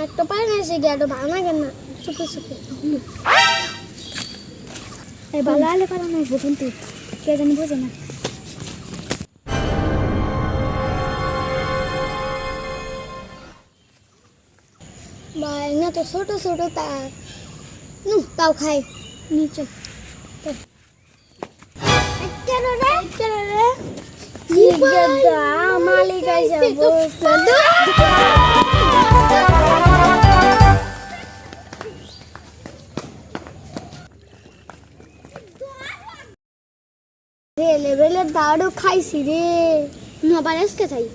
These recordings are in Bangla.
একটা পাই না সে গেটো ভাঙা কেন না চুপে চুপে এই ভালো আলে পারা নাই কিন্তু কে জানি বোঝে না ভাই না তো ছোট ছোট তার তাও খাই নিচে মালিক লেভেলের দাঁড়ও খাইছি রে আবার আজকে চাই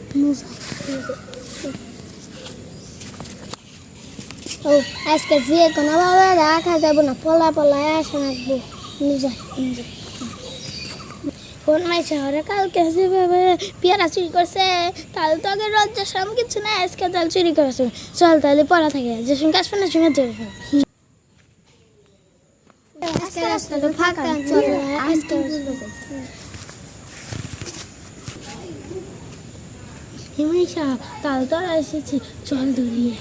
ও আজকে যে কোনোভাবে রাখা যাবো না পলা পলায় আসা রাখবো নিজে ফোন মাই শহরে কালকে যেভাবে পেয়ারা চুরি করছে তাহলে তো আগে রজ্জার সাম কিছু না আজকে তাহলে চুরি করেছে চল তাহলে পড়া থাকে যে সঙ্গে আসবে না সঙ্গে যাবে আজকে রাস্তাটা ফাঁকা চল আজকে হিমাইশা তাহলে তো আর এসেছি চল দৌড়িয়ে